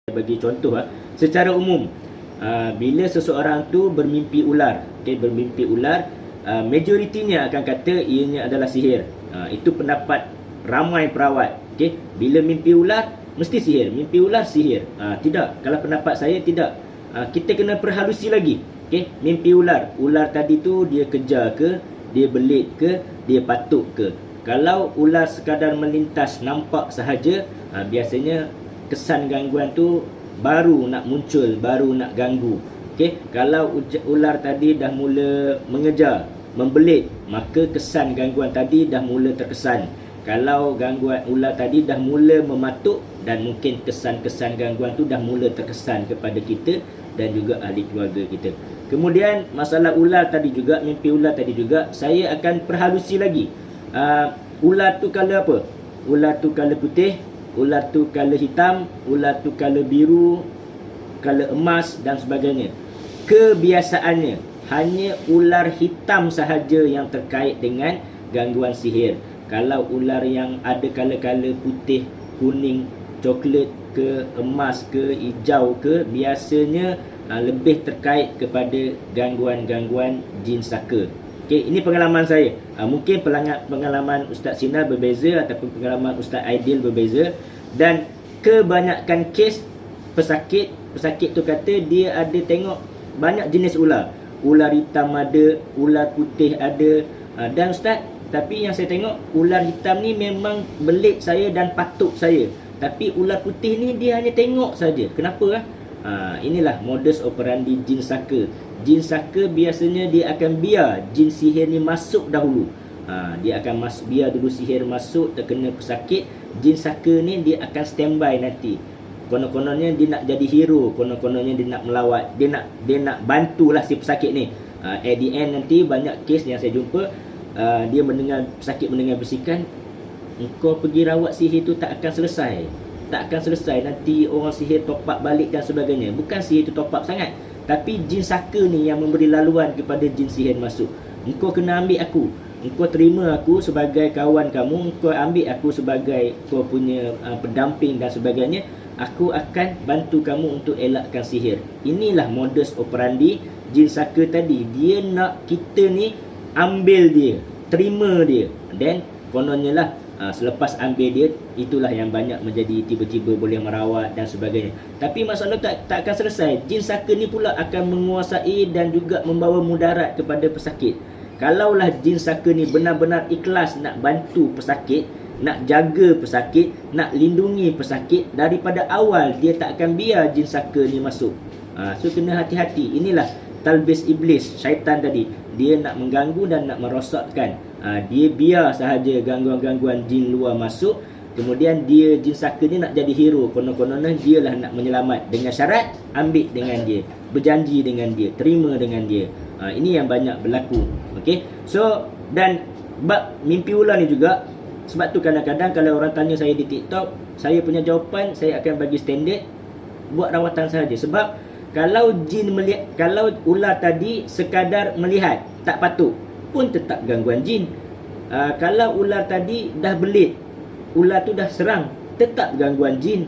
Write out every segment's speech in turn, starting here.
Bagi contoh, secara umum, bila seseorang tu bermimpi ular, bermimpi ular, majoritinya akan kata ianya adalah sihir. Itu pendapat ramai perawat. Bila mimpi ular, mesti sihir. Mimpi ular, sihir. Tidak. Kalau pendapat saya, tidak. Kita kena perhalusi lagi. Mimpi ular. Ular tadi tu dia kejar ke, dia belit ke, dia patuk ke. Kalau ular sekadar melintas nampak sahaja, biasanya kesan gangguan tu baru nak muncul, baru nak ganggu. Kalau ular tadi dah mula mengejar, membelit, maka kesan gangguan tadi dah mula terkesan. Kalau gangguan ular tadi dah mula mematuk, dan mungkin kesan-kesan gangguan tu dah mula terkesan kepada kita dan juga ahli keluarga kita. Kemudian masalah ular tadi juga, mimpi ular tadi juga, saya akan perhalusi lagi. Ular tu color apa? Ular tu color putih, ular tu color hitam, ular tu color biru, color emas dan sebagainya. Kebiasaannya hanya ular hitam sahaja yang terkait dengan gangguan sihir. Kalau ular yang ada color-color putih, kuning, coklat ke, emas ke, hijau ke, biasanya lebih terkait kepada gangguan-gangguan jin saka. Ini pengalaman saya. Mungkin pengalaman Ustaz Sinar berbeza ataupun pengalaman Ustaz Aidil berbeza. Dan kebanyakan kes pesakit tu kata dia ada tengok banyak jenis ular. Ular hitam ada, ular putih ada. Dan Ustaz, tapi yang saya tengok ular hitam ni memang belit saya dan patuk saya. Tapi ular putih ni dia hanya tengok saja. Kenapa? Inilah modus operandi jin saka. Jin saka biasanya dia akan biar jin sihir ni masuk dahulu. Dia akan biar dulu sihir masuk, terkena pesakit. Jin saka ni dia akan standby nanti. Konon-kononnya dia nak jadi hero, konon-kononnya dia nak melawat, dia nak bantulah si pesakit ni. At the end nanti banyak kes yang saya jumpa, dia pesakit mendengar bisikan, engkau pergi rawat sihir tu tak akan selesai, nanti orang sihir top up balik dan sebagainya. Bukan sihir tu top up sangat, tapi jin saka ni yang memberi laluan kepada jin sihir masuk. Engkau kena ambil aku, engkau terima aku sebagai kawan kamu, engkau ambil aku sebagai kau punya pendamping dan sebagainya. Aku akan bantu kamu untuk elakkan sihir. Inilah modus operandi jin saka tadi. Dia nak kita ni ambil dia, terima dia, dan kononnya lah selepas ambil dia, itulah yang banyak menjadi tiba-tiba boleh merawat dan sebagainya. Tapi masalah tak akan selesai. Jin saka ni pula akan menguasai dan juga membawa mudarat kepada pesakit. Kalaulah jin saka ni benar-benar ikhlas nak bantu pesakit, nak jaga pesakit, nak lindungi pesakit, daripada awal dia tak akan biar jin saka ni masuk. So kena hati-hati. Inilah talbis iblis, syaitan tadi. Dia nak mengganggu dan nak merosakkan. Dia biar sahaja gangguan-gangguan jin luar masuk. Kemudian dia, jin saka ni nak jadi hero. Konon-kononnya dialah nak menyelamat. Dengan syarat, ambil dengan dia, berjanji dengan dia, terima dengan dia. Ini yang banyak berlaku. So, dan bab mimpi ular ni juga, sebab tu kadang-kadang kalau orang tanya saya di TikTok, saya punya jawapan, saya akan bagi standard, buat rawatan sahaja. Sebab kalau jin melihat, kalau ular tadi sekadar melihat, tak patuk, pun tetap gangguan jin. Kalau ular tadi dah belit, ular tu dah serang, tetap gangguan jin.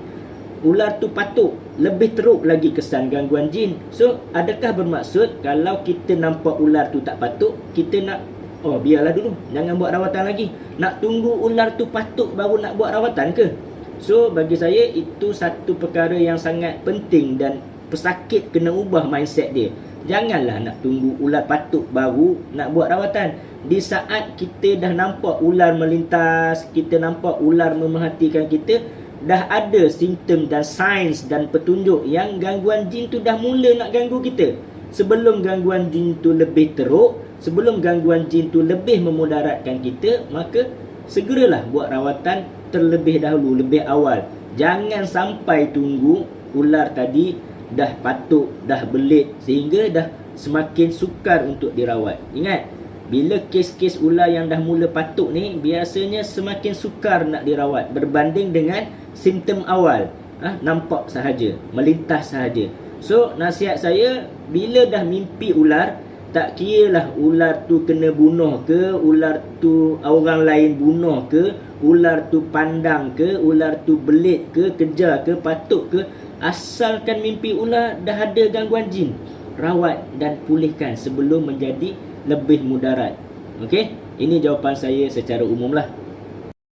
Ular tu patuk, lebih teruk lagi kesan gangguan jin. So, adakah bermaksud kalau kita nampak ular tu tak patuk, kita nak, biarlah dulu, jangan buat rawatan lagi? Nak tunggu ular tu patuk baru nak buat rawatan ke? So, bagi saya itu satu perkara yang sangat penting, dan pesakit kena ubah mindset dia. Janganlah nak tunggu ular patuk baru nak buat rawatan. Di saat kita dah nampak ular melintas, kita nampak ular memerhatikan kita, dah ada simptom dan signs dan petunjuk yang gangguan jin tu dah mula nak ganggu kita. Sebelum gangguan jin tu lebih teruk, sebelum gangguan jin tu lebih memudaratkan kita, maka segeralah buat rawatan terlebih dahulu, lebih awal. Jangan sampai tunggu ular tadi dah patuk, dah belit, sehingga dah semakin sukar untuk dirawat. Ingat, bila kes-kes ular yang dah mula patuk ni, biasanya semakin sukar nak dirawat berbanding dengan simptom awal. Nampak sahaja, melintas sahaja. So, nasihat saya, bila dah mimpi ular, tak kiralah ular tu kena bunuh ke, ular tu orang lain bunuh ke, ular tu pandang ke, ular tu belit ke, kejar ke, patuk ke, Asalkan mimpi ular dah ada gangguan jin, rawat dan pulihkan sebelum menjadi lebih mudarat. Okey, ini jawapan saya secara umum lah.